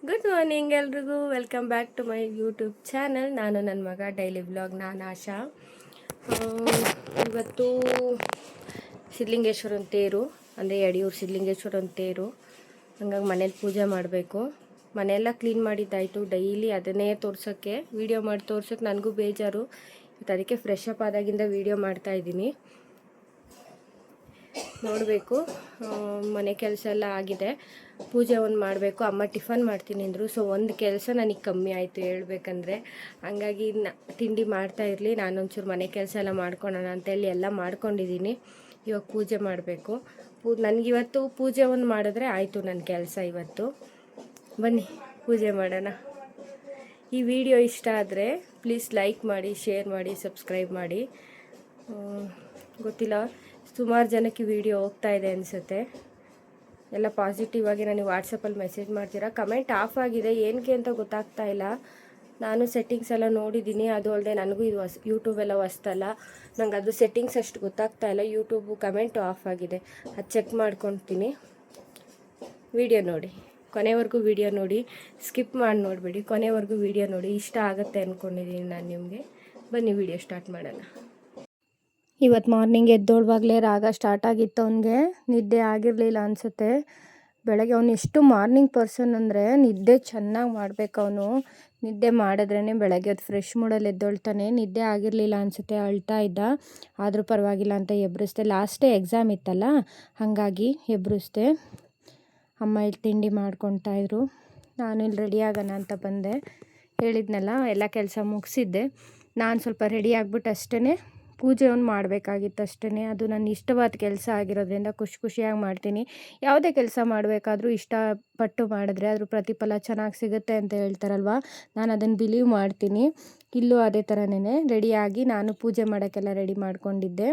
Good morning ಎಲ್ರಿಗೂ. Welcome back to my YouTube channel. ನಾನು ನನ್ನ ಮಗ ಡೈಲಿ ವ್ಲಾಗ್. ನಾನು ಆಶಾ. ಇವತ್ತು ಸಿದ್ಧಲಿಂಗೇಶ್ವರನ ತೇರು, ಅಂದರೆ ಯಡಿಯೂರು ಸಿದ್ಧಲಿಂಗೇಶ್ವರನ ತೇರು. ಹಂಗಾಗಿ ಮನೇಲಿ ಪೂಜೆ ಮಾಡಬೇಕು. ಮನೆಯೆಲ್ಲ ಕ್ಲೀನ್ ಮಾಡಿದ್ದಾಯಿತು. ಡೈಲಿ ಅದನ್ನೇ ತೋರ್ಸೋಕ್ಕೆ, ವೀಡಿಯೋ ಮಾಡಿ ತೋರ್ಸೋಕ್ಕೆ ನನಗೂ ಬೇಜಾರು. ಇವತ್ತು ಅದಕ್ಕೆ ಫ್ರೆಶ್ ಅಪ್ ಆದಾಗಿಂದ ವೀಡಿಯೋ ಮಾಡ್ತಾಯಿದ್ದೀನಿ. ನೋಡಬೇಕು. ಮನೆ ಕೆಲಸ ಎಲ್ಲ ಆಗಿದೆ. ಪೂಜೆ ಒಂದು ಮಾಡಬೇಕು. ಅಮ್ಮ ಟಿಫನ್ ಮಾಡ್ತೀನಿ ಅಂದರು. ಸೊ ಒಂದು ಕೆಲಸ ನನಗೆ ಕಮ್ಮಿ ಆಯಿತು ಹೇಳ್ಬೇಕಂದ್ರೆ. ಹಂಗಾಗಿ ತಿಂಡಿ ಮಾಡ್ತಾ ಇರಲಿ, ನಾನೊಂಚೂರು ಮನೆ ಕೆಲಸ ಎಲ್ಲ ಮಾಡ್ಕೊಳ್ಳೋಣ ಅಂತೇಳಿ ಎಲ್ಲ ಮಾಡ್ಕೊಂಡಿದ್ದೀನಿ. ಇವಾಗ ಪೂಜೆ ಮಾಡಬೇಕು. ನನಗಿವತ್ತು ಪೂಜೆ ಒಂದು ಮಾಡಿದ್ರೆ ಆಯಿತು ನನ್ನ ಕೆಲಸ ಇವತ್ತು. ಬನ್ನಿ ಪೂಜೆ ಮಾಡೋಣ. ಈ ವಿಡಿಯೋ ಇಷ್ಟ ಆದರೆ ಪ್ಲೀಸ್ ಲೈಕ್ ಮಾಡಿ, ಶೇರ್ ಮಾಡಿ, ಸಬ್ಸ್ಕ್ರೈಬ್ ಮಾಡಿ. ಗೊತ್ತಿಲ್ಲ, ಸುಮಾರು ಜನಕ್ಕೆ ವಿಡಿಯೋ ಹೋಗ್ತಾ ಇದೆ ಅನಿಸುತ್ತೆ. ಎಲ್ಲ ಪಾಸಿಟಿವ್ ಆಗಿ ನನಗೆ ವಾಟ್ಸಪ್ಪಲ್ಲಿ ಮೆಸೇಜ್ ಮಾಡ್ತೀರಾ. ಕಮೆಂಟ್ ಆಫ್ ಆಗಿದೆ, ಏನಕ್ಕೆ ಅಂತ ಗೊತ್ತಾಗ್ತಾ ಇಲ್ಲ. ನಾನು ಸೆಟ್ಟಿಂಗ್ಸ್ ಎಲ್ಲ ನೋಡಿದ್ದೀನಿ. ಅದು ಅಲ್ಲದೆ ನನಗೂ ಇದು ಯೂಟ್ಯೂಬೆಲ್ಲ ಹೊಸ್ತಲ್ಲ, ನಂಗೆ ಅದು ಸೆಟ್ಟಿಂಗ್ಸ್ ಅಷ್ಟು ಗೊತ್ತಾಗ್ತಾ ಇಲ್ಲ. ಯೂಟ್ಯೂಬು ಕಮೆಂಟು ಆಫ್ ಆಗಿದೆ, ಅದು ಚೆಕ್ ಮಾಡ್ಕೊತೀನಿ. ವಿಡಿಯೋ ನೋಡಿ, ಕೊನೆವರೆಗೂ ವಿಡಿಯೋ ನೋಡಿ, ಸ್ಕಿಪ್ ಮಾಡಿ ನೋಡಿಬಿಡಿ. ಕೊನೆವರೆಗೂ ವಿಡಿಯೋ ನೋಡಿ, ಇಷ್ಟ ಆಗುತ್ತೆ ಅಂದ್ಕೊಂಡಿದ್ದೀನಿ ನಾನು ನಿಮಗೆ. ಬನ್ನಿ ವಿಡಿಯೋ ಸ್ಟಾರ್ಟ್ ಮಾಡೋಣ. ಇವತ್ತು ಮಾರ್ನಿಂಗ್ ಎದ್ದೋಳುವಾಗಲೇ ರಾಗ ಸ್ಟಾರ್ಟ್ ಆಗಿತ್ತು. ಅವನಿಗೆ ನಿದ್ದೆ ಆಗಿರಲಿಲ್ಲ ಅನಿಸುತ್ತೆ. ಬೆಳಗ್ಗೆ ಅವನು ಎಷ್ಟು ಮಾರ್ನಿಂಗ್ ಪರ್ಸನ್ ಅಂದರೆ ನಿದ್ದೆ ಚೆನ್ನಾಗಿ ಮಾಡಬೇಕು. ಅವನು ನಿದ್ದೆ ಮಾಡಿದ್ರೇ ಬೆಳಗ್ಗೆ ಅದು ಫ್ರೆಶ್ ಮೂಡಲ್ಲಿ ಎದ್ದೊಳ್ತಾನೆ. ನಿದ್ದೆ ಆಗಿರಲಿಲ್ಲ ಅನಿಸುತ್ತೆ, ಅಳ್ತಾ ಇದ್ದ. ಆದರೂ ಪರವಾಗಿಲ್ಲ ಅಂತ ಎಬ್ಬಿಸ್ದೆ. ಲಾಸ್ಟೇ ಎಕ್ಸಾಮ್ ಇತ್ತಲ್ಲ, ಹಾಗಾಗಿ ಎಬ್ಬಿಸ್ದೆ. ಅಮ್ಮ ಇಲ್ಲಿ ತಿಂಡಿ ಮಾಡ್ಕೊತಾಯಿದ್ರು. ನಾನು ಇಲ್ಲಿ ರೆಡಿ ಆಗೋಣ ಅಂತ ಬಂದೆ. ಹೇಳಿದ್ನಲ್ಲ, ಎಲ್ಲ ಕೆಲಸ ಮುಗಿಸಿದ್ದೆ. ನಾನು ಸ್ವಲ್ಪ ರೆಡಿ ಆಗಿಬಿಟ್ಟು ಅಷ್ಟೇ ಪೂಜೆ ಒಂದು ಮಾಡಬೇಕಾಗಿತ್ತು ಅಷ್ಟೇ. ಅದು ನನ್ನ ಇಷ್ಟವಾದ ಕೆಲಸ ಆಗಿರೋದ್ರಿಂದ ಖುಷಿಯಾಗಿ ಮಾಡ್ತೀನಿ. ಯಾವುದೇ ಕೆಲಸ ಮಾಡಬೇಕಾದ್ರೂ ಇಷ್ಟಪಟ್ಟು ಮಾಡಿದ್ರೆ ಅದ್ರ ಪ್ರತಿಫಲ ಚೆನ್ನಾಗಿ ಸಿಗುತ್ತೆ ಅಂತ ಹೇಳ್ತಾರಲ್ವ, ನಾನು ಅದನ್ನು ಬಿಲೀವ್ ಮಾಡ್ತೀನಿ. ಇಲ್ಲೂ ಅದೇ ಥರನೇ ರೆಡಿಯಾಗಿ ನಾನು ಪೂಜೆ ಮಾಡೋಕ್ಕೆಲ್ಲ ರೆಡಿ ಮಾಡ್ಕೊಂಡಿದ್ದೆ.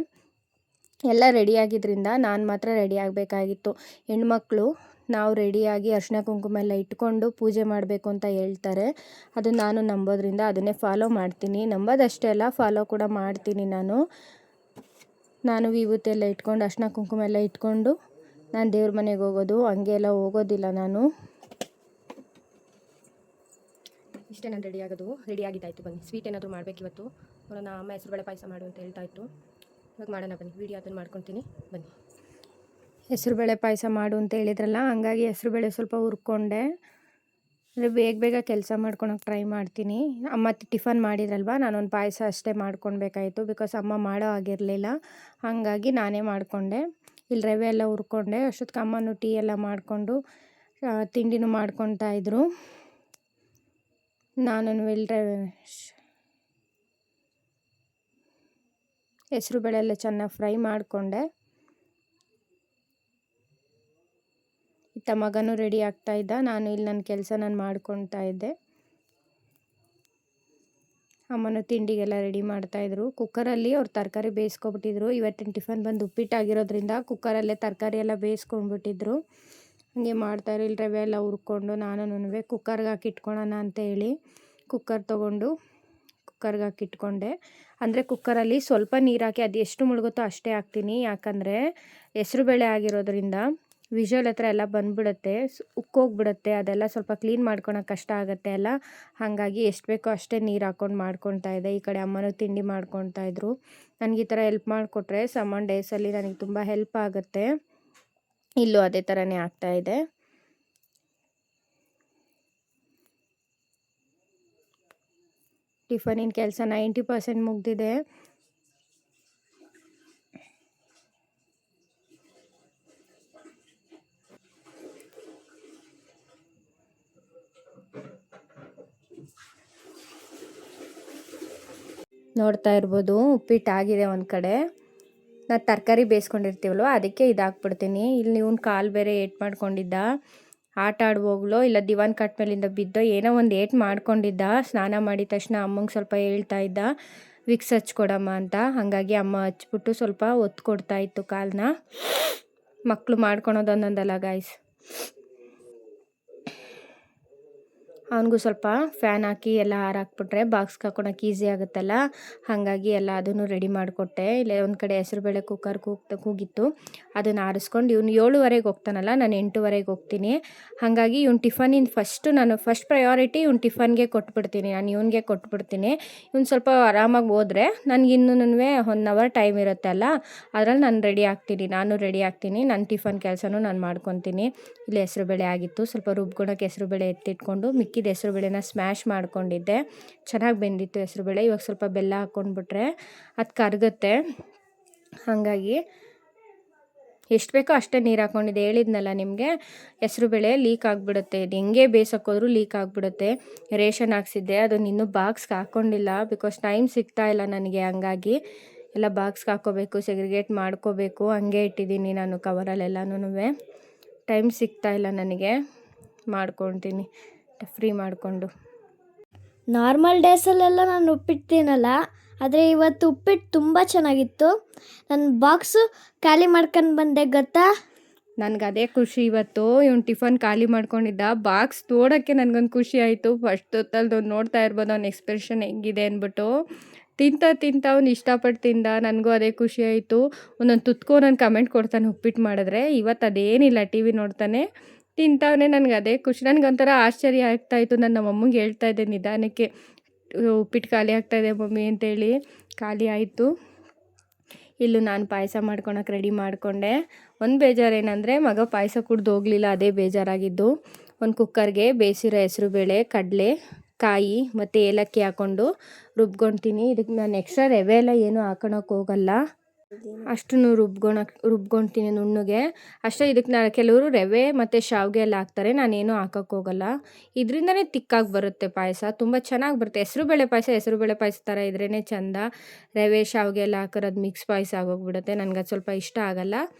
ಎಲ್ಲ ರೆಡಿಯಾಗಿದ್ದರಿಂದ ನಾನು ಮಾತ್ರ ರೆಡಿ ಆಗಬೇಕಾಗಿತ್ತು. ಹೆಣ್ಮಕ್ಳು ನಾವು ರೆಡಿಯಾಗಿ ಅರಿಶಿನ ಕುಂಕುಮ ಎಲ್ಲ ಇಟ್ಕೊಂಡು ಪೂಜೆ ಮಾಡಬೇಕು ಅಂತ ಹೇಳ್ತಾರೆ. ಅದನ್ನು ನಾನು ನಂಬೋದ್ರಿಂದ ಅದನ್ನೇ ಫಾಲೋ ಮಾಡ್ತೀನಿ. ನಂಬೋದಷ್ಟೇ ಅಲ್ಲ, ಫಾಲೋ ಕೂಡ ಮಾಡ್ತೀನಿ. ನಾನು ವಿಭೂತಿ ಎಲ್ಲ ಇಟ್ಕೊಂಡು ಅರಿಶಿನ ಕುಂಕುಮ ಎಲ್ಲ ಇಟ್ಕೊಂಡು ನಾನು ದೇವ್ರ ಮನೆಗೆ ಹೋಗೋದು, ಹಂಗೆ ಎಲ್ಲ ಹೋಗೋದಿಲ್ಲ ನಾನು. ಇಷ್ಟೇ ನಾನು ರೆಡಿ ಆಗಿದ್ದಾಯಿತು. ಬನ್ನಿ ಸ್ವೀಟ್ ಏನಾದರೂ ಮಾಡಬೇಕು ಇವತ್ತು. ನೋಡೋಣ, ಅಮ್ಮ ಹೆಸರುಬೇಳೆ ಪಾಯಸ ಮಾಡು ಅಂತ ಹೇಳ್ತಾಯಿತ್ತು. ಇವಾಗ ಮಾಡೋಣ ಬನ್ನಿ, ವೀಡಿಯೋ ಅದನ್ನು ಮಾಡ್ಕೊತೀನಿ. ಬನ್ನಿ, ಹೆಸರುಬೇಳೆ ಪಾಯಸ ಮಾಡು ಅಂತ ಹೇಳಿದ್ರಲ್ಲ, ಹಂಗಾಗಿ ಹೆಸರುಬೇಳೆ ಸ್ವಲ್ಪ ಹುರ್ಕೊಂಡೆ. ಅಂದರೆ ಬೇಗ ಕೆಲಸ ಮಾಡ್ಕೊಳಕ್ಕೆ ಟ್ರೈ ಮಾಡ್ತೀನಿ. ಅಮ್ಮ ಟಿಫನ್ ಮಾಡಿದ್ರಲ್ವ, ನಾನೊಂದು ಪಾಯಸ ಅಷ್ಟೇ ಮಾಡ್ಕೊಳ್ಬೇಕಾಯಿತು. ಬಿಕಾಸ್ ಅಮ್ಮ ಮಾಡೋ ಆಗಿರಲಿಲ್ಲ, ಹಾಗಾಗಿ ನಾನೇ ಮಾಡಿಕೊಂಡೆ. ಇಲ್ಲಿ ರವೆ ಎಲ್ಲ ಹುರ್ಕೊಂಡೆ. ಅಷ್ಟೊತ್ತಿಗೆ ಅಮ್ಮನೂ ಟೀ ಎಲ್ಲ ಮಾಡಿಕೊಂಡು ತಿಂಡಿನೂ ಮಾಡ್ಕೊತಾಯಿದ್ರು. ನಾನು ಹೆಸರುಬೇಳೆ ಎಲ್ಲ ಚೆನ್ನಾಗಿ ಫ್ರೈ ಮಾಡಿಕೊಂಡೆ. ಇತ್ತ ಮಗನೂ ರೆಡಿ ಆಗ್ತಾಯಿದ್ದ. ನಾನು ಇಲ್ಲಿ ನನ್ನ ಕೆಲಸ ಮಾಡ್ಕೊತಾ ಇದ್ದೆ. ಅಮ್ಮನೂ ತಿಂಡಿಗೆಲ್ಲ ರೆಡಿ ಮಾಡ್ತಾಯಿದ್ರು. ಕುಕ್ಕರಲ್ಲಿ ಅವ್ರು ತರಕಾರಿ ಬೇಯಿಸ್ಕೊಬಿಟ್ಟಿದ್ರು. ಇವತ್ತಿನ ಟಿಫನ್ ಬಂದು ಉಪ್ಪಿಟ್ಟಾಗಿರೋದ್ರಿಂದ ಕುಕ್ಕರಲ್ಲೇ ತರಕಾರಿ ಎಲ್ಲ ಬೇಯಿಸ್ಕೊಂಡ್ಬಿಟ್ಟಿದ್ರು. ಹಾಗೆ ಮಾಡ್ತಾಯಿದ್ರು. ಇಲ್ಲಿ ರವೆ ಎಲ್ಲ ಹುರ್ಕೊಂಡು ನಾನು ಕುಕ್ಕರ್ಗೆ ಹಾಕಿ ಇಟ್ಕೊಳ್ಳೋಣ ಅಂತ ಹೇಳಿ ಕುಕ್ಕರ್ ತೊಗೊಂಡು ಕುಕ್ಕರ್ಗೆ ಹಾಕಿ ಇಟ್ಕೊಂಡೆ. ಅಂದರೆ ಕುಕ್ಕರಲ್ಲಿ ಸ್ವಲ್ಪ ನೀರು ಹಾಕಿ ಅದು ಎಷ್ಟು ಮುಳುಗುತ್ತೋ ಅಷ್ಟೇ ಹಾಕ್ತೀನಿ. ಯಾಕಂದರೆ ಹೆಸರುಬೇಳೆ ಆಗಿರೋದ್ರಿಂದ ವಿಷಲ್ ಹತ್ರ ಎಲ್ಲ ಬಂದುಬಿಡುತ್ತೆ, ಉಕ್ಕೋಗ್ಬಿಡುತ್ತೆ. ಅದೆಲ್ಲ ಸ್ವಲ್ಪ ಕ್ಲೀನ್ ಮಾಡ್ಕೊಳಕ್ಕೆ ಕಷ್ಟ ಆಗುತ್ತೆ ಅಲ್ಲ, ಹಾಗಾಗಿ ಎಷ್ಟು ಬೇಕೋ ಅಷ್ಟೇ ನೀರು ಹಾಕ್ಕೊಂಡು ಮಾಡ್ಕೊತಾ ಇದ್ದೆ. ಈ ಕಡೆ ಅಮ್ಮನೂ ತಿಂಡಿ ಮಾಡ್ಕೊತಾಯಿದ್ರು. ನನಗೆ ಈ ಥರ ಹೆಲ್ಪ್ ಮಾಡಿಕೊಟ್ರೆ ಸಮ್ಮನ್ ಡೇಸಲ್ಲಿ ನನಗೆ ತುಂಬ ಹೆಲ್ಪ್ ಆಗುತ್ತೆ. ಇಲ್ಲೂ ಅದೇ ಥರನೇ ಆಗ್ತಾಯಿದೆ. ಟಿಫನಿನ ಕೆಲಸ 90% ಮುಗ್ದಿದೆ. ನೋಡ್ತಾ ಇರ್ಬೋದು, ಉಪ್ಪಿಟ್ಟಾಗಿದೆ ಒಂದು ಕಡೆ. ನಾನು ತರಕಾರಿ ಬೇಯಿಸ್ಕೊಂಡಿರ್ತೀವಲ್ವ, ಅದಕ್ಕೆ ಇದಾಕ್ಬಿಡ್ತೀನಿ. ಇಲ್ಲಿ ನೀವು ಕಾಲು ಬೇರೆ ಏಟ್ ಮಾಡ್ಕೊಂಡಿದ್ದ, ಆಟ ಆಡುವಾಗಲೋ ಇಲ್ಲ ದಿವಾನ್ ಕಟ್ ಮೇಲಿಂದ ಬಿದ್ದೋ ಏನೋ ಒಂದು ಏಟ್ ಮಾಡ್ಕೊಂಡಿದ್ದ. ಸ್ನಾನ ಮಾಡಿದ ತಕ್ಷಣ ಅಮ್ಮಂಗೆ ಸ್ವಲ್ಪ ಹೇಳ್ತಾ ಇದ್ದ ವಿಕ್ಸ್ ಹಚ್ಕೊಡಮ್ಮ ಅಂತ. ಹಾಗಾಗಿ ಅಮ್ಮ ಹಚ್ಬಿಟ್ಟು ಸ್ವಲ್ಪ ಒತ್ತು ಕೊಡ್ತಾಯಿತ್ತು ಕಾಲನ್ನ. ಮಕ್ಕಳು ಮಾಡ್ಕೊಳೋದು ಒಂದೊಂದಲ್ಲ ಗಾಯ್ಸ್. ಅವನಿಗೂ ಸ್ವಲ್ಪ ಫ್ಯಾನ್ ಹಾಕಿ ಎಲ್ಲ ಹಾರಾಕ್ಬಿಟ್ರೆ ಬಾಕ್ಸ್ಗೆ ಹಾಕೊಳಕ್ಕೆ ಈಸಿ ಆಗುತ್ತಲ್ಲ, ಹಾಗಾಗಿ ಎಲ್ಲ ಅದನ್ನು ರೆಡಿ ಮಾಡಿಕೊಟ್ಟೆ. ಇಲ್ಲೇ ಒಂದು ಕಡೆ ಹೆಸರುಬೇಳೆ ಕುಕ್ಕರ್ ಕೂಗಿತ್ತು, ಅದನ್ನು ಆರಿಸ್ಕೊಂಡು ಇವ್ನು 7:15 ಹೋಗ್ತಾನಲ್ಲ, ನಾನು 8:15 ಹೋಗ್ತೀನಿ. ಹಾಗಾಗಿ ಇವ್ನು ಟಿಫನಿನ ನಾನು ಫಸ್ಟ್ ಪ್ರಯಾರಿಟಿ ಇವ್ನು ಟಿಫನ್ಗೆ ಕೊಟ್ಬಿಡ್ತೀನಿ, ನಾನು ಇವನಿಗೆ ಕೊಟ್ಬಿಡ್ತೀನಿ. ಇವ್ನು ಸ್ವಲ್ಪ ಆರಾಮಾಗಿ ಹೋದರೆ ನನಗೆ ಇನ್ನೂ 1 ಅವರ್ ಟೈಮ್ ಇರುತ್ತೆ ಅಲ್ಲ, ಅದರಲ್ಲಿ ನಾನು ರೆಡಿ ಆಗ್ತೀನಿ. ನನ್ನ ಟಿಫನ್ ಕೆಲಸನೂ ನಾನು ಮಾಡ್ಕೊತೀನಿ. ಇಲ್ಲಿ ಹೆಸರುಬೇಳೆ ಆಗಿತ್ತು, ಸ್ವಲ್ಪ ರುಬ್ಕೊಳಕ್ಕೆ ಹೆಸರುಬೇಳೆ ಎತ್ತಿಟ್ಕೊಂಡು ಮಿಕ್ಕಿದ ಹೆಸರುಬೇಳೆನ ಸ್ಮ್ಯಾಶ್ ಮಾಡ್ಕೊಂಡಿದ್ದೆ. ಚೆನ್ನಾಗಿ ಬೆಂದಿತ್ತು ಹೆಸರುಬೇಳೆ. ಇವಾಗ ಸ್ವಲ್ಪ ಬೆಲ್ಲ ಹಾಕ್ಕೊಂಡ್ಬಿಟ್ರೆ ಅದು ಕರಗುತ್ತೆ. ಹಾಗಾಗಿ ಎಷ್ಟು ಬೇಕೋ ಅಷ್ಟೇ ನೀರು ಹಾಕ್ಕೊಂಡಿದ್ದೆ. ಹೇಳಿದ್ನಲ್ಲ ನಿಮಗೆ, ಹೆಸರುಬೇಳೆ ಲೀಕ್ ಆಗಿಬಿಡುತ್ತೆ, ಇದು ಹೆಂಗೆ ಬೇಯಿಸೋಕ್ಕೋದ್ರೂ ಲೀಕ್ ಆಗಿಬಿಡುತ್ತೆ. ರೇಷನ್ ಹಾಕ್ಸಿದ್ದೆ, ಅದನ್ನು ಇನ್ನೂ ಬಾಕ್ಸ್ಗೆ ಹಾಕ್ಕೊಂಡಿಲ್ಲ, ಬಿಕಾಸ್ ಟೈಮ್ ಸಿಗ್ತಾಯಿಲ್ಲ ನನಗೆ. ಹಂಗಾಗಿ ಎಲ್ಲ ಬಾಕ್ಸ್ಗೆ ಹಾಕ್ಕೋಬೇಕು, ಸೆಗ್ರಿಗೇಟ್ ಮಾಡ್ಕೋಬೇಕು. ಹಂಗೆ ಇಟ್ಟಿದ್ದೀನಿ ನಾನು ಕವರಲ್ಲೆಲ್ಲನೂ. ಟೈಮ್ ಸಿಗ್ತಾಯಿಲ್ಲ ನನಗೆ, ಮಾಡ್ಕೊಳ್ತೀನಿ ಫ್ರೀ ಮಾಡಿಕೊಂಡು. ನಾರ್ಮಲ್ ಡೇಸಲ್ಲೆಲ್ಲ ನಾನು ಉಪ್ಪಿಡ್ತೀನಲ್ಲ, ಆದರೆ ಇವತ್ತು ಉಪ್ಪಿಟ್ಟು ತುಂಬ ಚೆನ್ನಾಗಿತ್ತು. ನನ್ನ ಬಾಕ್ಸು ಖಾಲಿ ಮಾಡ್ಕೊಂಡು ಬಂದೆ ಗೊತ್ತಾ. ನನಗೆ ಅದೇ ಖುಷಿ. ಇವತ್ತು ಇವ್ನು ಟಿಫನ್ ಖಾಲಿ ಮಾಡ್ಕೊಂಡಿದ್ದ, ಬಾಕ್ಸ್ ನೋಡೋಕ್ಕೆ ನನಗೊಂದು ಖುಷಿ ಆಯಿತು. ಫಸ್ಟ್ ಹೊತ್ತಲ್ದು ನೋಡ್ತಾ ಇರ್ಬೋದು ಅವ್ನ ಎಕ್ಸ್ಪ್ರೆಷನ್ ಹೆಂಗಿದೆ ಅಂದ್ಬಿಟ್ಟು. ತಿಂತ ಅವ್ನು ಇಷ್ಟಪಟ್ಟು ತಿಂದ. ನನಗೂ ಅದೇ ಖುಷಿ ಆಯಿತು. ಒಂದೊಂದು ತುತ್ಕೋ ನಾನು ಕಮೆಂಟ್ ಕೊಡ್ತಾನೆ ಉಪ್ಪಿಟ್ಟು ಮಾಡಿದ್ರೆ. ಇವತ್ತು ಅದೇನಿಲ್ಲ, ಟಿ ವಿ ನೋಡ್ತಾನೆ ತಿಂತವನೇ. ನನಗೆ ಅದೇ ಖುಷಿ. ನನಗೊಂಥರ ಆಶ್ಚರ್ಯ ಆಗ್ತಾಯಿತ್ತು. ನಾನು ನಮ್ಮ ಅಮ್ಮಂಗೆ ಹೇಳ್ತಾ ಇದ್ದೆ ನಿಧಾನಕ್ಕೆ, ಉಪ್ಪಿಟ್ಟು ಖಾಲಿ ಆಗ್ತಾಯಿದೆ ಮಮ್ಮಿ ಅಂತೇಳಿ. ಖಾಲಿ ಆಯಿತು. ಇಲ್ಲೂ ನಾನು ಪಾಯಸ ಮಾಡ್ಕೊಳಕ್ಕೆ ರೆಡಿ ಮಾಡಿಕೊಂಡೆ. ಒಂದು ಬೇಜಾರೇನೆಂದರೆ ಮಗ ಪಾಯಸ ಕುಡ್ದು ಹೋಗಲಿಲ್ಲ, ಅದೇ ಬೇಜಾರಾಗಿದ್ದು. ಒಂದು ಕುಕ್ಕರ್ಗೆ ಬೇಯಿಸಿರೋ ಹೆಸರುಬೇಳೆ, ಕಡಲೆ, ಕಾಯಿ ಮತ್ತು ಏಲಕ್ಕಿ ಹಾಕ್ಕೊಂಡು ರುಬ್ಕೊಳ್ತೀನಿ. ಇದಕ್ಕೆ ನಾನು ಎಕ್ಸ್ಟ್ರಾ ರವೆ ಎಲ್ಲ ಏನೂ ಹಾಕೊಳಕ್ಕೆ ಹೋಗಲ್ಲ, ಅಷ್ಟನ್ನು ರುಬ್ಕೊಳ್ತೀನಿ ನುಣ್ಣಗೆ ಅಷ್ಟೇ. ಇದಕ್ಕೆ ನಾನು ಕೆಲವರು ರವೆ ಮತ್ತು ಶಾವಿಗೆ ಎಲ್ಲ ಹಾಕ್ತಾರೆ, ನಾನೇನು ಹಾಕೋಕ್ಕೆ ಹೋಗಲ್ಲ. ಇದರಿಂದನೇ ತಿಕ್ಕಾಗಿ ಬರುತ್ತೆ ಪಾಯಸ, ತುಂಬ ಚೆನ್ನಾಗಿ ಬರುತ್ತೆ. ಹೆಸರುಬೇಳೆ ಪಾಯಸ ಥರ ಇದ್ರೇ ಚೆಂದ. ರವೆ ಶಾವಿಗೆ ಎಲ್ಲ ಹಾಕೋದು ಮಿಕ್ಸ್ ಪಾಯಸ ಆಗೋಗ್ಬಿಡುತ್ತೆ. ನನಗೆ ಅದು ಸ್ವಲ್ಪ ಇಷ್ಟ ಆಗಲ್ಲ.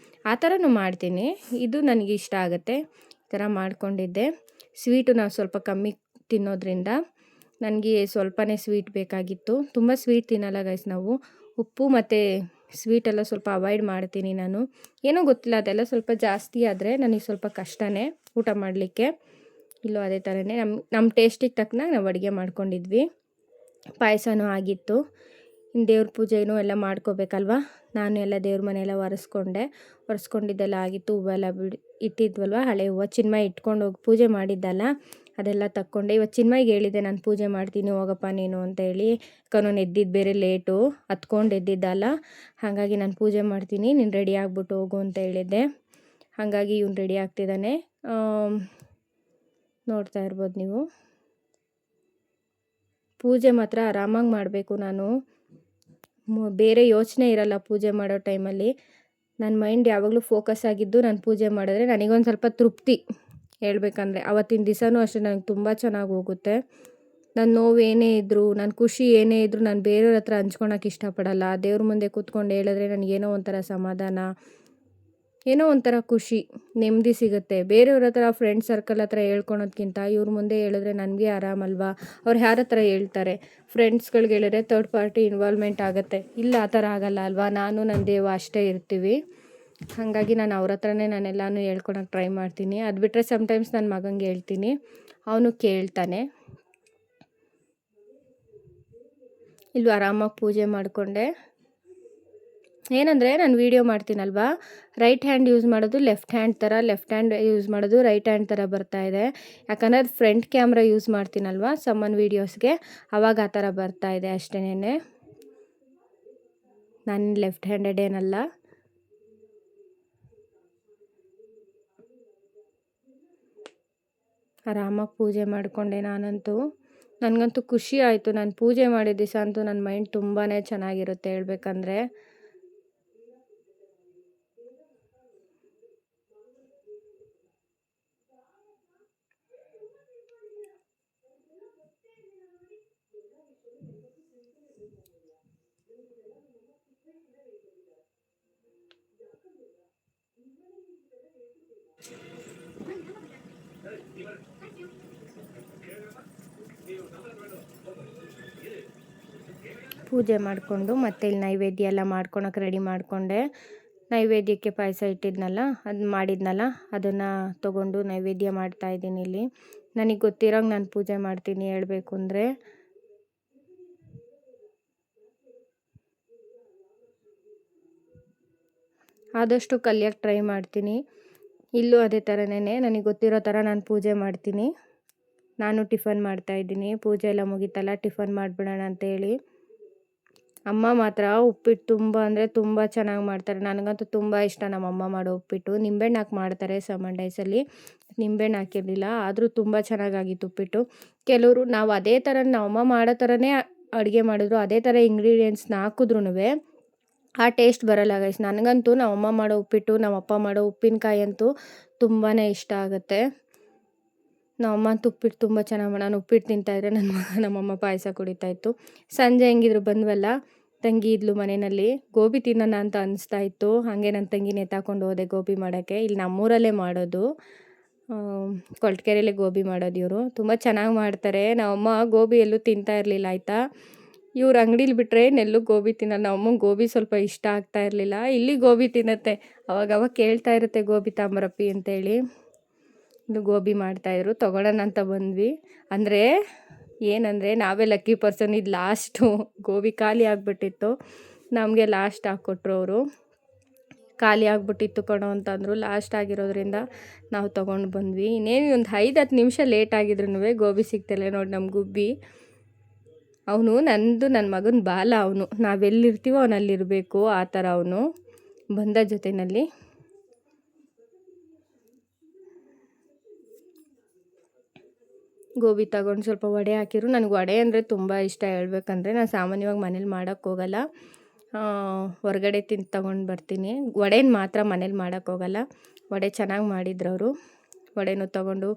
ಆ ಥರನೂ ಮಾಡ್ತೀನಿ, ಇದು ನನಗೆ ಇಷ್ಟ ಆಗುತ್ತೆ. ಈ ಥರ ಮಾಡ್ಕೊಂಡಿದ್ದೆ. ಸ್ವೀಟು ನಾವು ಸ್ವಲ್ಪ ಕಮ್ಮಿ ತಿನ್ನೋದ್ರಿಂದ ನನಗೆ ಸ್ವಲ್ಪನೇ ಸ್ವೀಟ್ ಬೇಕಾಗಿತ್ತು. ತುಂಬ ಸ್ವೀಟ್ ತಿನ್ನಲ್ಲ ಗೈಸ್ ನಾವು. ಉಪ್ಪು ಮತ್ತು ಸ್ವೀಟೆಲ್ಲ ಸ್ವಲ್ಪ ಅವಾಯ್ಡ್ ಮಾಡ್ತೀನಿ ನಾನು. ಏನೋ ಗೊತ್ತಿಲ್ಲ, ಅದೆಲ್ಲ ಸ್ವಲ್ಪ ಜಾಸ್ತಿ ಆದರೆ ನನಗೆ ಸ್ವಲ್ಪ ಕಷ್ಟನೇ ಊಟ ಮಾಡಲಿಕ್ಕೆ. ಇಲ್ಲೂ ಅದೇ ಥರನೇ ನಮ್ಮ ಟೇಸ್ಟಿಗೆ ತಕ್ಕನಾಗ ನಾವು ಅಡುಗೆ ಮಾಡ್ಕೊಂಡಿದ್ವಿ. ಪಾಯಸನೂ ಆಗಿತ್ತು. ಇನ್ನು ದೇವ್ರ ಪೂಜೆನೂ ಎಲ್ಲ ಮಾಡ್ಕೋಬೇಕಲ್ವ. ನಾನು ಎಲ್ಲ ದೇವ್ರ ಮನೆಯೆಲ್ಲ ಒರೆಸ್ಕೊಂಡಿದ್ದೆಲ್ಲ ಆಗಿತ್ತು. ಹೂವೆಲ್ಲ ಇಟ್ಟಿದ್ವಲ್ವ, ಹಳೆ ಹೂವು ಚಿನ್ಮಯ ಇಟ್ಕೊಂಡು ಹೋಗಿ ಪೂಜೆ ಮಾಡಿದ್ದಲ್ಲ, ಅದೆಲ್ಲ ತಕ್ಕೊಂಡೆ. ಇವತ್ತು ಚಿನ್ಮಯ್ಗೆ ಹೇಳಿದ್ದೆ ನಾನು ಪೂಜೆ ಮಾಡ್ತೀನಿ ಹೋಗಪ್ಪ ನೀನು ಅಂತೇಳಿ. ನಾನು ಎದ್ದಿದ್ದು ಬೇರೆ ಲೇಟು, ಹತ್ಕೊಂಡು ಎದ್ದಿದ್ದಲ್ಲ. ಹಾಗಾಗಿ ನಾನು ಪೂಜೆ ಮಾಡ್ತೀನಿ, ನೀನು ರೆಡಿ ಆಗ್ಬಿಟ್ಟು ಹೋಗು ಅಂತ ಹೇಳಿದ್ದೆ. ಹಾಗಾಗಿ ಇವ್ನು ರೆಡಿ ಆಗ್ತಿದ್ದಾನೆ, ನೋಡ್ತಾ ಇರ್ಬೋದು ನೀವು. ಪೂಜೆ ಮಾತ್ರ ಆರಾಮಾಗಿ ಮಾಡಬೇಕು. ನಾನು ಬೇರೆ ಯೋಚನೆ ಇರಲ್ಲ ಪೂಜೆ ಮಾಡೋ ಟೈಮಲ್ಲಿ. ನನ್ನ ಮೈಂಡ್ ಯಾವಾಗಲೂ ಫೋಕಸ್ ಆಗಿದ್ದು ನಾನು ಪೂಜೆ ಮಾಡಿದ್ರೆ ನನಗೊಂದು ಸ್ವಲ್ಪ ತೃಪ್ತಿ. ಹೇಳ್ಬೇಕಂದ್ರೆ ಅವತ್ತಿನ ದಿವಸನೂ ಅಷ್ಟೇ ನನಗೆ ತುಂಬ ಚೆನ್ನಾಗಿ ಹೋಗುತ್ತೆ. ನನ್ನ ನೋವು ಏನೇ ಇದ್ದರೂ, ನನ್ನ ಖುಷಿ ಏನೇ ಇದ್ದರೂ ನಾನು ಬೇರೆಯವ್ರ ಹತ್ರ ಹಂಚ್ಕೊಳಕ್ಕೆ ಇಷ್ಟಪಡಲ್ಲ. ದೇವ್ರ ಮುಂದೆ ಕೂತ್ಕೊಂಡು ಹೇಳಿದ್ರೆ ನನಗೇನೋ ಒಂಥರ ಸಮಾಧಾನ, ಏನೋ ಒಂಥರ ಖುಷಿ, ನೆಮ್ಮದಿ ಸಿಗುತ್ತೆ. ಬೇರೆಯವ್ರ ಹತ್ರ ಫ್ರೆಂಡ್ ಸರ್ಕಲ್ ಹತ್ರ ಹೇಳ್ಕೊಳೋದ್ಕಿಂತ ಇವ್ರ ಮುಂದೆ ಹೇಳಿದ್ರೆ ನನಗೆ ಆರಾಮಲ್ವಾ. ಅವ್ರು ಯಾರ ಹತ್ರ ಹೇಳ್ತಾರೆ, ಫ್ರೆಂಡ್ಸ್ಗಳಿಗೆ ಹೇಳಿದ್ರೆ ಥರ್ಡ್ ಪಾರ್ಟಿ ಇನ್ವಾಲ್ವ್ಮೆಂಟ್ ಆಗುತ್ತೆ. ಇಲ್ಲ, ಆ ಥರ ಆಗಲ್ಲ ಅಲ್ವಾ. ನಾನು ನನ್ನ ದೇವ ಅಷ್ಟೇ ಇರ್ತೀವಿ. ಹಾಗಾಗಿ ನಾನು ಅವ್ರ ಹತ್ರನೇ ನಾನೆಲ್ಲನೂ ಹೇಳ್ಕೊಳಕ್ಕೆ ಟ್ರೈ ಮಾಡ್ತೀನಿ. ಅದು ಬಿಟ್ಟರೆ ಸಮ್ಟೈಮ್ಸ್ ನನ್ನ ಮಗಂಗೆ ಹೇಳ್ತೀನಿ, ಅವನು ಕೇಳ್ತಾನೆ. ಇಲ್ಲೂ ಆರಾಮಾಗಿ ಪೂಜೆ ಮಾಡಿಕೊಂಡೆ. ಏನಂದರೆ ನಾನು ವೀಡಿಯೋ ಮಾಡ್ತೀನಲ್ವಾ, ರೈಟ್ ಹ್ಯಾಂಡ್ ಯೂಸ್ ಮಾಡೋದು ಲೆಫ್ಟ್ ಹ್ಯಾಂಡ್ ಯೂಸ್ ಮಾಡೋದು ರೈಟ್ ಹ್ಯಾಂಡ್ ಥರ ಬರ್ತಾಯಿದೆ. ಯಾಕಂದರೆ ಅದು ಫ್ರಂಟ್ ಕ್ಯಾಮ್ರಾ ಯೂಸ್ ಮಾಡ್ತೀನಲ್ವಾ ಸಮ್ಮನ್ ವೀಡಿಯೋಸ್ಗೆ, ಆವಾಗ ಆ ಥರ ಬರ್ತಾಯಿದೆ ಅಷ್ಟೇನೆ. ನಾನು ಲೆಫ್ಟ್ ಹ್ಯಾಂಡೆಡ್ ಏನಲ್ಲ. ಆರಾಮಾಗಿ ಪೂಜೆ ಮಾಡಿಕೊಂಡೆ ನಾನಂತೂ. ನನಗಂತೂ ಖುಷಿ ಆಯಿತು. ನಾನು ಪೂಜೆ ಮಾಡಿದ ದಿವಸ ಅಂತೂ ನನ್ನ ಮೈಂಡ್ ತುಂಬಾ ಚೆನ್ನಾಗಿರುತ್ತೆ ಹೇಳ್ಬೇಕಂದ್ರೆ. ಪೂಜೆ ಮಾಡಿಕೊಂಡು ಮತ್ತೆ ಇಲ್ಲಿ ನೈವೇದ್ಯ ಎಲ್ಲ ಮಾಡ್ಕೊಳಕ್ಕೆ ರೆಡಿ ಮಾಡಿಕೊಂಡೆ. ನೈವೇದ್ಯಕ್ಕೆ ಪಾಯಸ ಇಟ್ಟಿದ್ನಲ್ಲ, ಅದು ಮಾಡಿದ್ನಲ್ಲ, ಅದನ್ನು ತೊಗೊಂಡು ನೈವೇದ್ಯ ಮಾಡ್ತಾಯಿದ್ದೀನಿ. ಇಲ್ಲಿ ನನಗೆ ಗೊತ್ತಿರೋಂಗೆ ನಾನು ಪೂಜೆ ಮಾಡ್ತೀನಿ ಹೇಳಬೇಕು ಅಂದರೆ. ಆದಷ್ಟು ಕಲಿಯೋಕ್ಕೆ ಟ್ರೈ ಮಾಡ್ತೀನಿ. ಇಲ್ಲೂ ಅದೇ ಥರನೇ ನನಗೆ ಗೊತ್ತಿರೋ ಥರ ನಾನು ಪೂಜೆ ಮಾಡ್ತೀನಿ. ನಾನು ಟಿಫನ್ ಮಾಡ್ತಾಯಿದ್ದೀನಿ, ಪೂಜೆ ಎಲ್ಲ ಮುಗೀತಲ್ಲ ಟಿಫನ್ ಮಾಡಿಬಿಡೋಣ ಅಂತೇಳಿ. ಅಮ್ಮ ಮಾತ್ರ ಉಪ್ಪಿಟ್ಟು ತುಂಬ ಅಂದರೆ ತುಂಬ ಚೆನ್ನಾಗಿ ಮಾಡ್ತಾರೆ. ನನಗಂತೂ ತುಂಬ ಇಷ್ಟ ನಮ್ಮಮ್ಮ ಮಾಡೋ ಉಪ್ಪಿಟ್ಟು. ನಿಂಬೆಹಣ್ಣು ಹಾಕಿ ಮಾಡ್ತಾರೆ ಸಮ್ಮರ್ ಡೇಸಲ್ಲಿ, ನಿಂಬೆಹಣ್ಣು ಹಾಕಿರಲಿಲ್ಲ, ಆದರೂ ತುಂಬ ಚೆನ್ನಾಗಾಗಿತ್ತು ಉಪ್ಪಿಟ್ಟು. ಕೆಲವರು ನಾವು ಅದೇ ಥರ ನಮ್ಮಮ್ಮ ಮಾಡೋ ಥರನೇ ಅಡುಗೆ ಮಾಡಿದ್ರು, ಅದೇ ಥರ ಇಂಗ್ರೀಡಿಯೆಂಟ್ಸ್ನ ಹಾಕಿದ್ರೂ ಆ ಟೇಸ್ಟ್ ಬರೋಲ್ಲ ಗೈಸ್. ನನಗಂತೂ ನಮ್ಮಮ್ಮ ಮಾಡೋ ಉಪ್ಪಿಟ್ಟು, ನಮ್ಮಪ್ಪ ಮಾಡೋ ಉಪ್ಪಿನಕಾಯಿ ಅಂತೂ ತುಂಬಾ ಇಷ್ಟ ಆಗುತ್ತೆ. ನಮ್ಮಮ್ಮ ಅಂತೂ ಉಪ್ಪಿಟ್ಟು ತುಂಬ ಚೆನ್ನಾಗಿ ನಾನು ಉಪ್ಪಿಟ್ಟು ತಿಂತಾಯಿದ್ರೆ ನಮ್ಮಮ್ಮ ಪಾಯಸ ಕುಡಿತಾಯಿತ್ತು. ಸಂಜೆ ಹೆಂಗಿದ್ರು ಬಂದ್ವಲ್ಲ, ತಂಗಿ ಇದ್ಲು ಮನೆಯಲ್ಲಿ, ಗೋಬಿ ತಿನ್ನೋಣ ಅಂತ ಅನಿಸ್ತಾ ಇತ್ತು. ಹಾಗೆ ನನ್ನ ತಂಗಿನ ಎತ್ತಾಕೊಂಡು ಹೋದೆ ಗೋಬಿ ಮಾಡೋಕ್ಕೆ. ಇಲ್ಲಿ ನಮ್ಮೂರಲ್ಲೇ ಮಾಡೋದು, ಕೊಳ್ಟಗೆರೆಯಲ್ಲೇ ಗೋಬಿ ಮಾಡೋದು ಇವರು. ತುಂಬ ಚೆನ್ನಾಗಿ ಮಾಡ್ತಾರೆ. ನಮ್ಮಮ್ಮ ಗೋಬಿ ಎಲ್ಲೂ ತಿಂತಾ ಇರಲಿಲ್ಲ ಆಯಿತಾ. ಇವ್ರು ಅಂಗಡೀಲಿ ಬಿಟ್ಟರೆ ನೆಲ್ಲೂ ಗೋಬಿ ತಿನ್ನೋಲ್ಲ. ನಮ್ಮಮ್ಮಂಗೆ ಗೋಬಿ ಸ್ವಲ್ಪ ಇಷ್ಟ ಆಗ್ತಾ ಇರಲಿಲ್ಲ. ಇಲ್ಲಿ ಗೋಬಿ ತಿನ್ನತ್ತೆ, ಅವಾಗವಾಗ ಕೇಳ್ತಾ ಇರುತ್ತೆ ಗೋಬಿ ತಾಂಬರಪ್ಪಿ ಅಂತೇಳಿ. ಇದು ಗೋಬಿ ಮಾಡ್ತಾಯಿದ್ರು, ತೊಗೊಳೋಣ ಅಂತ ಬಂದ್ವಿ. ಅಂದರೆ ಏನಂದರೆ ನಾವೇ ಲಕ್ಕಿ ಪರ್ಸನ್, ಇದು ಲಾಸ್ಟು ಗೋಬಿ ಖಾಲಿ ಆಗಿಬಿಟ್ಟಿತ್ತು. ನಮಗೆ ಲಾಸ್ಟ್ ಹಾಕ್ಕೊಟ್ರು ಅವರು. ಖಾಲಿ ಆಗಿಬಿಟ್ಟಿತ್ತು ಕಣೋ ಅಂತಂದರು. ಲಾಸ್ಟ್ ಆಗಿರೋದ್ರಿಂದ ನಾವು ತೊಗೊಂಡು ಬಂದ್ವಿ. ಇನ್ನೇನು ಒಂದು 5-10 ನಿಮಿಷ ಲೇಟ್ ಆಗಿದ್ರು ಗೋಬಿ ಸಿಗ್ತಿಲ್ಲ ನೋಡಿ ನಮ್ಮ ಗುಬ್ಬಿ. ಅವನು ನನ್ನ ಮಗನ ಬಾಲ, ಅವನು ನಾವೆಲ್ಲಿರ್ತೀವೋ ಅವನಲ್ಲಿರಬೇಕು ಆ ಥರ. ಅವನು ಬಂದ ಜೊತೆಯಲ್ಲಿ ಗೋಬಿ ತಗೊಂಡು ಸ್ವಲ್ಪ ವಡೆ ಹಾಕಿದ್ರು. ನನಗೆ ವಡೆ ಅಂದರೆ ತುಂಬ ಇಷ್ಟ ಹೇಳ್ಬೇಕಂದ್ರೆ. ನಾನು ಸಾಮಾನ್ಯವಾಗಿ ಮನೇಲಿ ಮಾಡೋಕ್ಕೆ ಹೋಗಲ್ಲ, ಹೊರಗಡೆ ತೊಗೊಂಡು ಬರ್ತೀನಿ. ವಡೆನ ಮಾತ್ರ ಮನೇಲಿ ಮಾಡೋಕ್ಕೆ ಹೋಗಲ್ಲ. ವಡೆ ಚೆನ್ನಾಗಿ ಮಾಡಿದ್ರು ಅವರು. ವಡೆನೂ ತೊಗೊಂಡು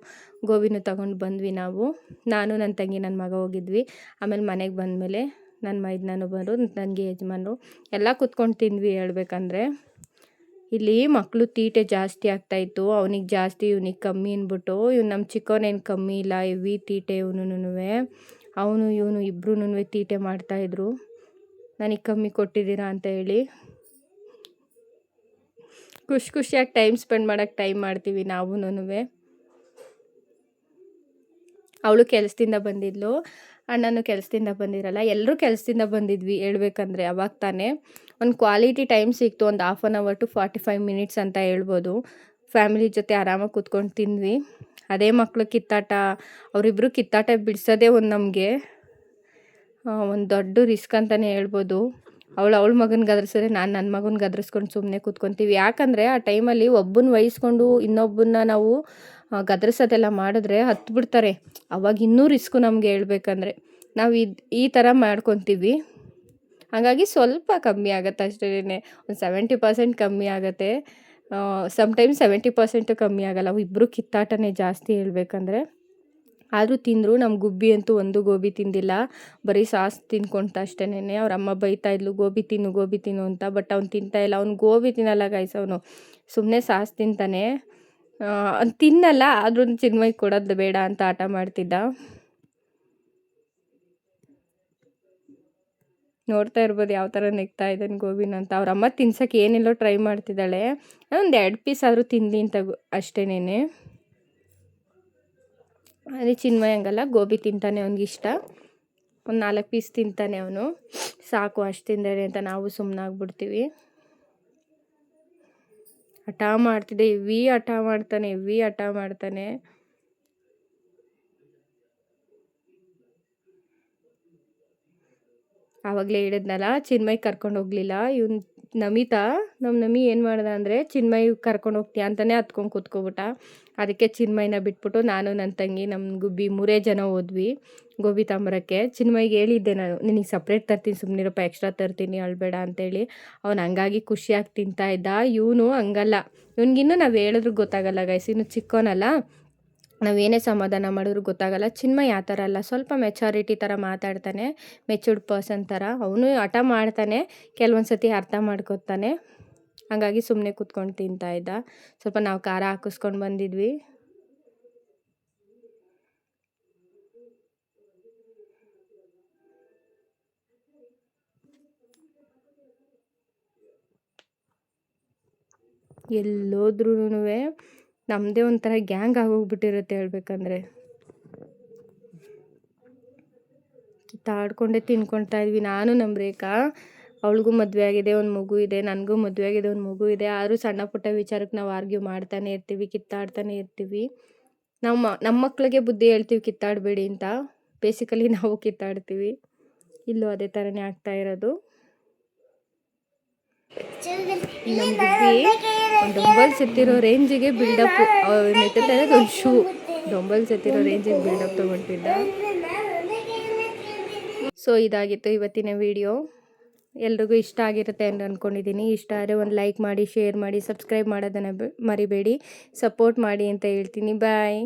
ಗೋಬಿನೂ ತೊಗೊಂಡು ಬಂದ್ವಿ ನಾವು. ನಾನು ನನ್ನ ತಂಗಿ ನನ್ನ ಮಗ ಹೋಗಿದ್ವಿ. ಆಮೇಲೆ ಮನೆಗೆ ಬಂದಮೇಲೆ ನನ್ನ ಮೈದ್ನನು ಬಂದರು, ನನಗೆ ಯಜಮಾನರು ಎಲ್ಲ ಕುತ್ಕೊಂಡು ತಿಂದ್ವಿ ಹೇಳ್ಬೇಕಂದ್ರೆ. ಇಲ್ಲಿ ಮಕ್ಕಳು ತೀಟೆ ಜಾಸ್ತಿ ಆಗ್ತಾಯಿತ್ತು. ಅವನಿಗೆ ಜಾಸ್ತಿ ಇವನಿಗೆ ಕಮ್ಮಿ ಅಂದ್ಬಿಟ್ಟು, ನಮ್ಮ ಚಿಕ್ಕವನೇನು ಕಮ್ಮಿ ಇಲ್ಲ, ಹೆವಿ ತೀಟೆ ಅವನು ಇವನು ಇಬ್ಬರೂ ತೀಟೆ ಮಾಡ್ತಾಯಿದ್ರು. ನನಗೆ ಕಮ್ಮಿ ಕೊಟ್ಟಿದ್ದೀರಾ ಅಂತ ಹೇಳಿ. ಖುಷಿಯಾಗಿ ಟೈಮ್ ಸ್ಪೆಂಡ್ ಮಾಡೋಕ್ಕೆ ಟೈಮ್ ಮಾಡ್ತೀವಿ ನಾವು. ಅವಳು ಕೆಲಸದಿಂದ ಬಂದಿದ್ಲು, ಅಣ್ಣನೂ ಕೆಲಸದಿಂದ ಬಂದಿರಲ್ಲ, ಎಲ್ಲರೂ ಕೆಲಸದಿಂದ ಬಂದಿದ್ವಿ ಹೇಳ್ಬೇಕಂದ್ರೆ. ಅವಾಗ ತಾನೇ ಒಂದು ಕ್ವಾಲಿಟಿ ಟೈಮ್ ಸಿಕ್ತು, ಒಂದು 1/2 hour to 45 minutes ಅಂತ ಹೇಳ್ಬೋದು. ಫ್ಯಾಮಿಲಿ ಜೊತೆ ಆರಾಮಾಗಿ ಕೂತ್ಕೊಂಡು ತಿಂದ್ವಿ. ಅದೇ ಮಕ್ಕಳು ಕಿತ್ತಾಟ, ಅವರಿಬ್ಬರು ಕಿತ್ತಾಟ ಬಿಡಿಸೋದೇ ನಮಗೆ ಒಂದು ದೊಡ್ಡ ರಿಸ್ಕ್ ಅಂತಲೇ ಹೇಳ್ಬೋದು. ಅವಳ ಮಗನ ಗದರಿಸಿದ್ರೆ ನಾನು ನನ್ನ ಮಗನ ಗದರಿಸ್ಕೊಂಡು ಸುಮ್ಮನೆ ಕೂತ್ಕೊತೀವಿ. ಯಾಕಂದರೆ ಆ ಟೈಮಲ್ಲಿ ಒಬ್ಬನ ವಹಿಸ್ಕೊಂಡು ಇನ್ನೊಬ್ಬನ್ನ ನಾವು ಗದರಿಸೋದೆಲ್ಲ ಮಾಡಿದ್ರೆ ಹತ್ಬಿಡ್ತಾರೆ. ಅವಾಗ ಇನ್ನೂ ರಿಸ್ಕು ನಮಗೆ ಹೇಳ್ಬೇಕಂದ್ರೆ. ನಾವು ಈ ಥರ ಮಾಡ್ಕೊತೀವಿ. ಹಾಗಾಗಿ ಸ್ವಲ್ಪ ಕಮ್ಮಿ ಆಗುತ್ತೆ ಅಷ್ಟೇ, ಒಂದು 70% ಕಮ್ಮಿ ಆಗುತ್ತೆ. ಸಮ್ಟೈಮ್ಸ್ 70% ಕಮ್ಮಿ ಆಗಲ್ಲ. ಅವು ಇಬ್ಬರು ಕಿತ್ತಾಟನೇ ಜಾಸ್ತಿ ಹೇಳ್ಬೇಕಂದ್ರೆ. ಆದರೂ ತಿಂದರು. ನಮ್ಮ ಗುಬ್ಬಿ ಅಂತೂ ಒಂದು ಗೋಬಿ ತಿಂದಿಲ್ಲ, ಬರೀ ಸಾಸ್ ತಿನ್ಕೊಂತ ಅಷ್ಟೇನೆ. ಅವ್ರ ಅಮ್ಮ ಬೈತಾಯಿದ್ಲು ಗೋಬಿ ತಿನ್ನು ಅಂತ. ಬಟ್ ಅವ್ನು ತಿಂತಾಯಿಲ್ಲ. ಅವ್ನು ಗೋಬಿ ತಿನ್ನಲ್ಲ ಗೈಸ್, ಅವನು ಸುಮ್ಮನೆ ಸಾಸ್ ತಿಂತಾನೆ. ಅವ್ನು ತಿನ್ನಲ್ಲ, ಆದ್ರೂ ಚಿನ್ಮಯ್ ಕೊಡೋದು ಬೇಡ ಅಂತ ಆಟ ಮಾಡ್ತಿದ್ದ. ನೋಡ್ತಾ ಇರ್ಬೋದು ಯಾವ ಥರ ನೆಗ್ತಾ ಇದ್ದಾನೆ ಗೋಬಿನ ಅಂತ. ಅವ್ರ ಅಮ್ಮ ತಿನ್ಸೋಕ್ಕೆ ಏನೆಲ್ಲೋ ಟ್ರೈ ಮಾಡ್ತಿದ್ದಾಳೆ. ಒಂದು 2 ಪೀಸ್ ಆದರೂ ತಿನ್ನಲಿ ಅಂತ ಅಷ್ಟೇನೆ. ಅದೇ ಚಿನ್ಮಯ್ ಹಂಗಲ್ಲ, ಗೋಬಿ ತಿಂತಾನೆ, ಅವ್ನಿಗಿಷ್ಟ. ಒಂದು 4 ಪೀಸ್ ತಿಂತಾನೆ ಅವನು. ಸಾಕು ಅಷ್ಟು ತಿಂದಾನೆ ಅಂತ ನಾವು ಸುಮ್ಮನಾಗ್ಬಿಡ್ತೀವಿ. ಹಠ ಮಾಡ್ತಿದ್ದೆ, ಹೆವಿ ಹಠ ಮಾಡ್ತಾನೆ. ಆವಾಗಲೇ ಹೇಳಿದ್ನಲ್ಲ, ಚಿನ್ಮಯ್ ಕರ್ಕೊಂಡು ಹೋಗಲಿಲ್ಲ. ನಮ್ಮ ನಮಿ ಏನು ಮಾಡ್ದ ಅಂದರೆ, ಚಿನ್ಮಯ್ ಕರ್ಕೊಂಡು ಹೋಗ್ತೀಯ ಅಂತಲೇ ಹತ್ಕೊಂಡು ಕೂತ್ಕೊಬಿಟ್ಟ. ಅದಕ್ಕೆ ಚಿನ್ಮಯ್ನ ಬಿಟ್ಬಿಟ್ಟು ನಾನು ನನ್ನ ತಂಗಿ ನಮ್ಮ ಗುಬ್ಬಿ 3 ಜನ ಹೋದ್ವಿ ಗೋಬಿ ತಾಂಬರಕ್ಕೆ. ಚಿನ್ಮಯ್ಗೆ ಹೇಳಿದ್ದೆ ನಾನು, ನಿನಗೆ ಸಪ್ರೇಟ್ ತರ್ತೀನಿ ಸುಮ್ಮನಿರಪ್ಪ, ಎಕ್ಸ್ಟ್ರಾ ತರ್ತೀನಿ ಅಳಬೇಡ ಅಂತೇಳಿ. ಅವ್ನು ಹಂಗಾಗಿ ಖುಷಿಯಾಗಿ ತಿಂತಾಯಿದ್ದ. ಇವನು ಹಂಗಲ್ಲ, ಇವನಿಗಿನ್ನೂ ನಾವು ಹೇಳಿದ್ರು ಗೊತ್ತಾಗಲ್ಲ ಗೈಸ್, ಇನ್ನು ಚಿಕ್ಕವನಲ್ಲ, ನಾವೇನೇ ಸಮಾಧಾನ ಮಾಡಿದ್ರು ಗೊತ್ತಾಗಲ್ಲ. ಚಿನ್ಮಯ್ ಆ ಥರ ಅಲ್ಲ, ಸ್ವಲ್ಪ ಮೆಚಾರಿಟಿ ಥರ ಮಾತಾಡ್ತಾನೆ, ಮೆಚೂರ್ಡ್ ಪರ್ಸನ್ ಥರ. ಅವನು ಹಠ ಮಾಡ್ತಾನೆ, ಕೆಲವೊಂದು ಸತಿ ಅರ್ಥ ಮಾಡ್ಕೊತಾನೆ. ಹಾಗಾಗಿ ಸುಮ್ಮನೆ ಕೂತ್ಕೊಂಡು ತಿಂತಾಯಿದ್ದ. ಸ್ವಲ್ಪ ನಾವು ಖಾರ ಹಾಕಿಸ್ಕೊಂಡು ಬಂದಿದ್ವಿ. ಎಲ್ಲೋದ್ರೂ ನಮ್ಮದೇ ಒಂಥರ ಗ್ಯಾಂಗ್ ಆಗೋಗ್ಬಿಟ್ಟಿರುತ್ತೆ ಹೇಳ್ಬೇಕಂದ್ರೆ. ಕಿತ್ತಾಡ್ಕೊಂಡೇ ತಿನ್ಕೊಳ್ತಾ ಇದ್ವಿ. ನಾನು ನಮ್ಮ ರೇಖಾ, ಅವಳಿಗೂ ಮದುವೆ ಆಗಿದೆ, ಒಂದು ಮಗು ಇದೆ, ನನಗೂ ಮದುವೆ ಆಗಿದೆ, ಒಂದು ಮಗು ಇದೆ. ಆದರೂ ಸಣ್ಣ ಪುಟ್ಟ ವಿಚಾರಕ್ಕೆ ನಾವು ಆರ್ಗ್ಯೂ ಮಾಡ್ತಾನೆ ಇರ್ತೀವಿ, ಕಿತ್ತಾಡ್ತಾನೆ ಇರ್ತೀವಿ. ನಾವು ನಮ್ಮ ಮಕ್ಳಿಗೆ ಬುದ್ಧಿ ಹೇಳ್ತೀವಿ ಕಿತ್ತಾಡಬೇಡಿ ಅಂತ. ಬೇಸಿಕಲಿ ನಾವು ಕಿತ್ತಾಡ್ತೀವಿ. ಇಲ್ಲೂ ಅದೇ ಥರನೇ ಆಗ್ತಾ ಇರೋದು. ನಮ್ಮ ಬುದ್ಧಿ ಒಂದು ಡಂಬಲ್ಸ್ ಎತ್ತಿರೋ ರೇಂಜಿಗೆ ಬಿಲ್ಡಪ್ ನೆತ್ತಾ ಇರೋದು, ಒಂದು ಶೂ ಡಂಬಲ್ಸ್ ಎತ್ತಿರೋ ರೇಂಜಿಗೆ ಬಿಲ್ಡಪ್ ತೊಗೊಳ್ತಿದ್ದ. ಸೊ ಇದಾಗಿತ್ತು ಇವತ್ತಿನ ವಿಡಿಯೋ. ಎಲ್ರಿಗೂ ಇಷ್ಟ ಆಗಿರುತ್ತೆ ಅಂತ ಅಂದ್ಕೊಂಡಿದ್ದೀನಿ. ಇಷ್ಟ ಆದರೆ ಒಂದು ಲೈಕ್ ಮಾಡಿ, ಶೇರ್ ಮಾಡಿ, ಸಬ್ಸ್ಕ್ರೈಬ್ ಮಾಡೋದನ್ನು ಮರಿಬೇಡಿ. ಸಪೋರ್ಟ್ ಮಾಡಿ ಅಂತ ಹೇಳ್ತೀನಿ. ಬಾಯ್.